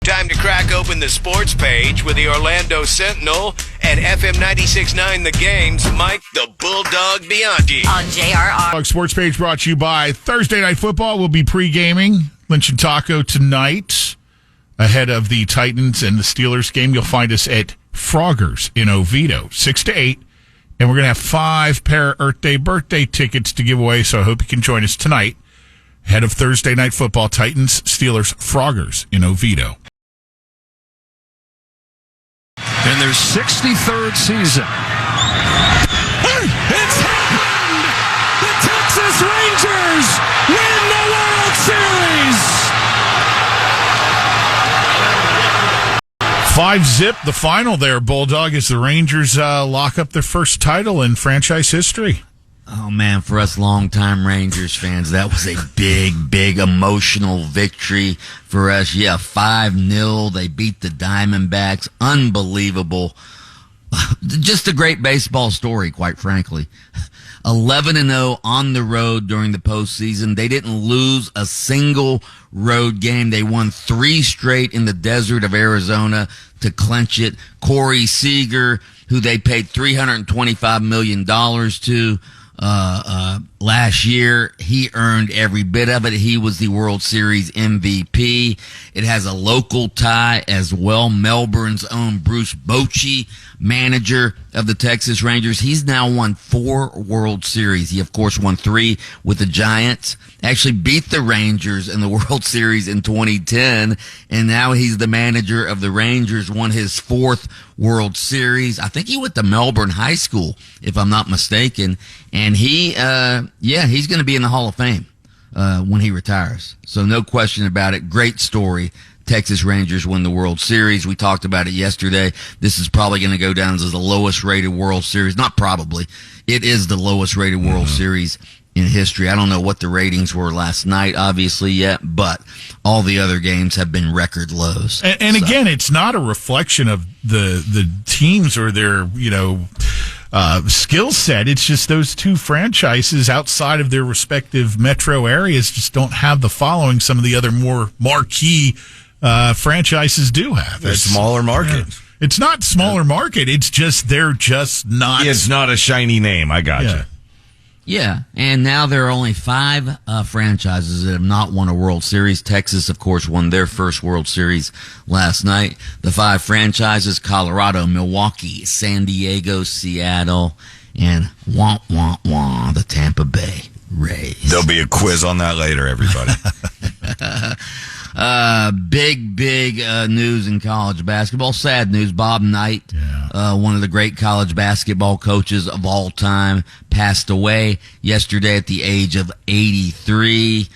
Time to crack open the sports page with the Orlando Sentinel and FM 96.9 The Game's Mike the Bulldog Bianchi. On JRR. Sports page brought to you by Thursday Night Football. We'll be pre-gaming Lynch and Taco tonight ahead of the Titans and the Steelers game. You'll find us at Frogger's in Oviedo, 6 to 8. And we're going to have 5 pair Earth Day birthday tickets to give away, so I hope you can join us tonight ahead of Thursday Night Football, Titans, Steelers, Frogger's in Oviedo. In their 63rd season. It's happened! The Texas Rangers win the World Series! 5-0 the final there, Bulldog, as the Rangers lock up their first title in franchise history. Oh, man, for us longtime Rangers fans, that was a big emotional victory for us. Yeah, 5-0. They beat the Diamondbacks. Unbelievable. Just a great baseball story, quite frankly. 11-0 on the road during the postseason. They didn't lose a single road game. They won 3 straight in the desert of Arizona to clinch it. Corey Seager, who they paid $325 million to, last year, he earned every bit of it. He was the World Series MVP. It has a local tie as well. Melbourne's own Bruce Bochy, manager of the Texas Rangers. He's now won 4 World Series. He, of course, won 3 with the Giants. Actually beat the Rangers in the World Series in 2010, and now he's the manager of the Rangers, won his 4th World Series. I think he went to Melbourne High School, if I'm not mistaken, and he's going to be in the Hall of Fame when he retires. So no question about it. Great story. Texas Rangers win the World Series. We talked about it yesterday. This is probably going to go down as the lowest rated World Series. Not probably. It is the lowest rated World Series in history. I don't know what the ratings were last night, obviously, yet, but all the other games have been record lows. And again, it's not a reflection of the teams or their, skill set. It's just those two franchises outside of their respective metro areas just don't have the following some of the other more marquee franchises do have. They're smaller market. It's not smaller market. It's just they're just not. It's not a shiny name. I got you. Yeah, and now there are only 5 franchises that have not won a World Series. Texas, of course, won their first World Series last night. The 5 franchises: Colorado, Milwaukee, San Diego, Seattle, and the Tampa Bay Rays. There'll be a quiz on that later, everybody. Big news in college basketball. Sad news. Bob Knight, one of the great college basketball coaches of all time, passed away yesterday at the age of 83.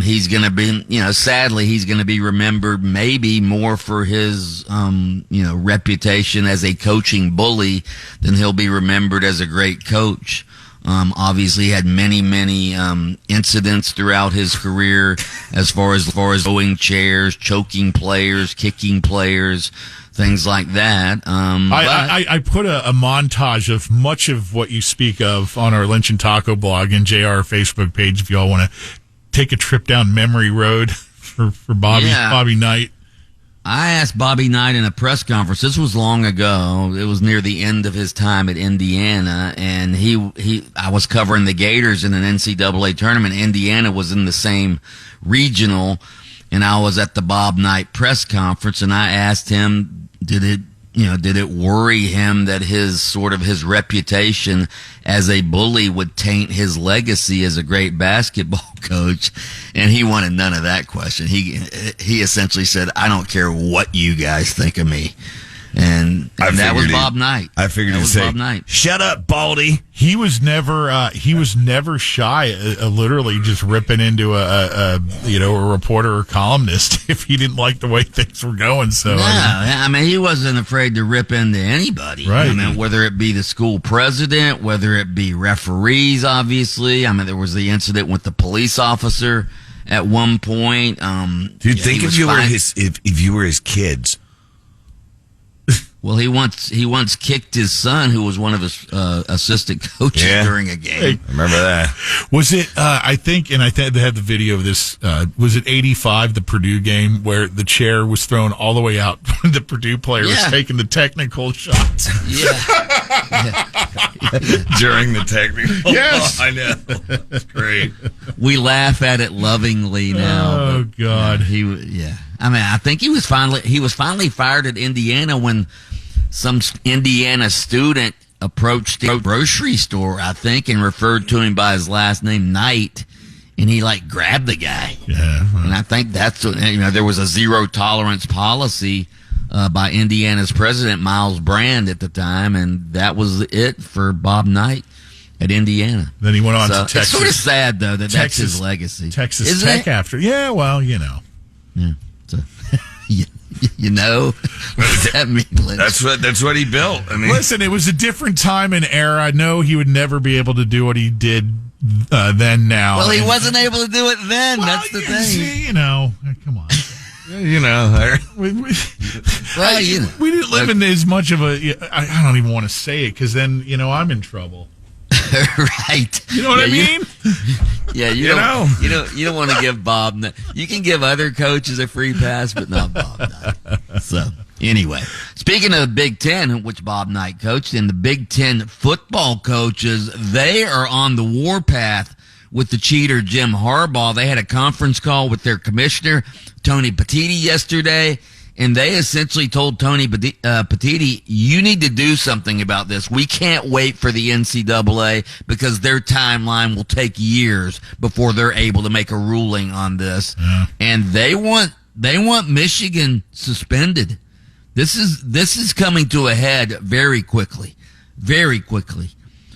He's going to be, sadly, he's going to be remembered maybe more for his, reputation as a coaching bully than he'll be remembered as a great coach. Obviously, he had many incidents throughout his career as far as throwing chairs, choking players, kicking players, things like that. I put a montage of much of what you speak of on our Lynch and Taco blog and JR Facebook page if you all want to take a trip down memory road for Bobby Knight. I asked Bobby Knight in a press conference. This was long ago. It was near the end of his time at Indiana, and I was covering the Gators in an NCAA tournament. Indiana was in the same regional, and I was at the Bob Knight press conference, and I asked him, did it worry him that his reputation as a bully would taint his legacy as a great basketball coach? And he wanted none of that question. He essentially said, I don't care what you guys think of me. And that was Bob Knight. I figured he'd say, Bob Knight. Shut up, Baldy. He was never shy, literally just ripping into a reporter or columnist if he didn't like the way things were going. So he wasn't afraid to rip into anybody. Right. Whether it be the school president, whether it be referees, obviously. There was the incident with the police officer at one point. Dude, think if you were his kids. Well, he once kicked his son, who was one of his assistant coaches during a game. I remember that. Was it? I think they had the video of this. Was it 85, the Purdue game, where the chair was thrown all the way out when the Purdue player was taking the technical shots? Yeah. During the technical. Yes, I know. That's great. We laugh at it lovingly now. Oh God. I mean, I think he was finally fired at Indiana when some Indiana student approached the grocery store, I think, and referred to him by his last name, Knight, and he grabbed the guy. Yeah. And I think that's there was a zero tolerance policy by Indiana's president, Miles Brand, at the time, and that was it for Bob Knight at Indiana. Then he went on to Texas. It's sort of sad, though, that's his legacy. Texas Tech after. Yeah, well, Yeah. So, you know, what does that mean, Lynch? That's what he built. I mean, listen, it was a different time and era. I know he would never be able to do what he did then. Now, well, he wasn't able to do it then. Well, that's the thing. See, come on. we didn't live in as much of a. I don't even want to say it because then I'm in trouble. Right. You know what I mean? You don't want to give Bob. You can give other coaches a free pass, but not Bob Knight. So anyway, speaking of the Big Ten, which Bob Knight coached, and the Big Ten football coaches, they are on the warpath with the cheater Jim Harbaugh. They had a conference call with their commissioner Tony Petitti yesterday. And they essentially told Tony Petitti, you need to do something about this. We can't wait for the NCAA because their timeline will take years before they're able to make a ruling on this. Yeah. And they want Michigan suspended. This is coming to a head very quickly. Very quickly.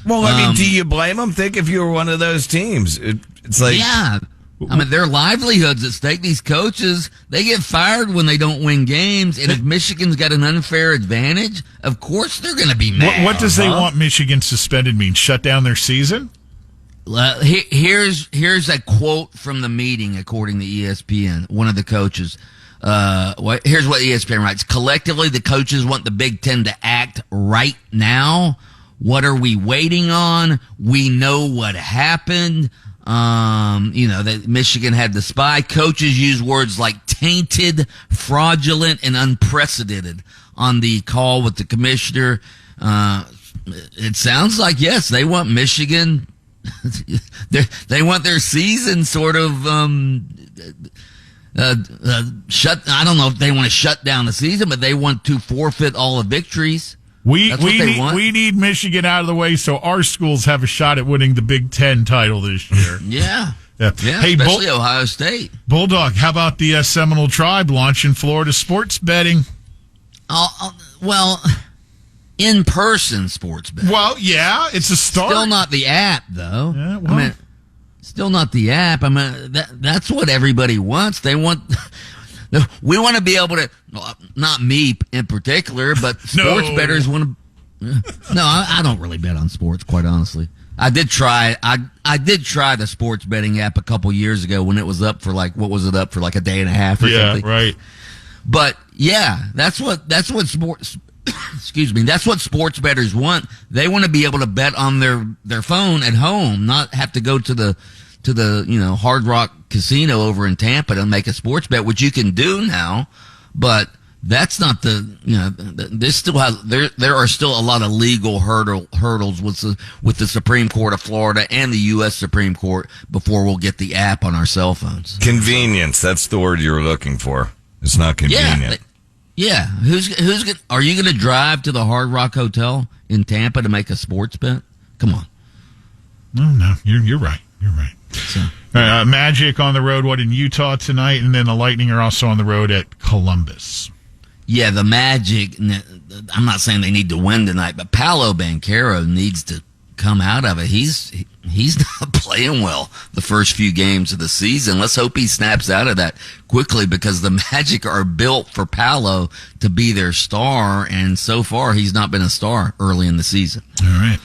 Well, I mean, do you blame them? Think if you were one of those teams. It's like... Yeah. I mean, their livelihoods at stake. These coaches, they get fired when they don't win games. And if Michigan's got an unfair advantage, of course they're going to be mad. What does they want Michigan suspended mean? Shut down their season? Here's a quote from the meeting, according to ESPN, one of the coaches. Here's what ESPN writes. Collectively, the coaches want the Big Ten to act right now. What are we waiting on? We know what happened. That Michigan had the spy. Coaches use words like tainted, fraudulent, and unprecedented on the call with the commissioner. It sounds like, yes, they want Michigan. They want their season sort of shut. I don't know if they want to shut down the season, but they want to forfeit all the victories. We need Michigan out of the way so our schools have a shot at winning the Big Ten title this year. Yeah. Hey, especially Ohio State. Bulldog, how about the Seminole Tribe launching Florida sports betting? Well, in-person sports betting. Well, yeah, it's a start. Still not the app, though. Yeah, well. Still not the app. That's what everybody wants. They want... We want to be able to, not me in particular, but sports bettors want to. No, I don't really bet on sports, quite honestly. I did try the sports betting app a couple years ago when it was up for a day and a half or something. Yeah, right. But yeah, that's what sports. Excuse me. That's what sports bettors want. They want to be able to bet on their phone at home, not have to go to the Hard Rock Casino over in Tampa to make a sports bet, which you can do now, but that's not there are still a lot of legal hurdles with the Supreme Court of Florida and the U.S. Supreme Court before we'll get the app on our cell phones. Convenience, that's the word you were looking for. It's not convenient. Yeah. Are you going to drive to the Hard Rock Hotel in Tampa to make a sports bet? Come on. No, you're right. You're right. So. Magic on the road, in Utah tonight, and then the Lightning are also on the road at Columbus. Yeah, the Magic, I'm not saying they need to win tonight, but Paolo Banchero needs to come out of it. He's not playing well the first few games of the season. Let's hope he snaps out of that quickly because the Magic are built for Paolo to be their star, and so far he's not been a star early in the season. All right.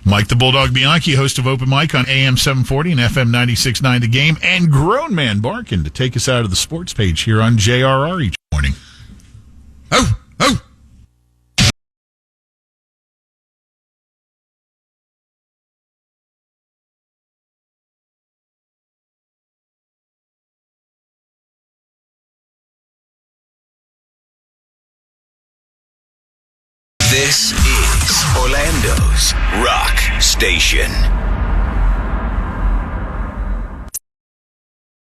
Mike the Bulldog Bianchi, host of Open Mic on AM 740 and FM 96.9 The Game, and Grown Man Barkin to take us out of the sports page here on JRR each morning. Oh! This is Orlando's Rock Station.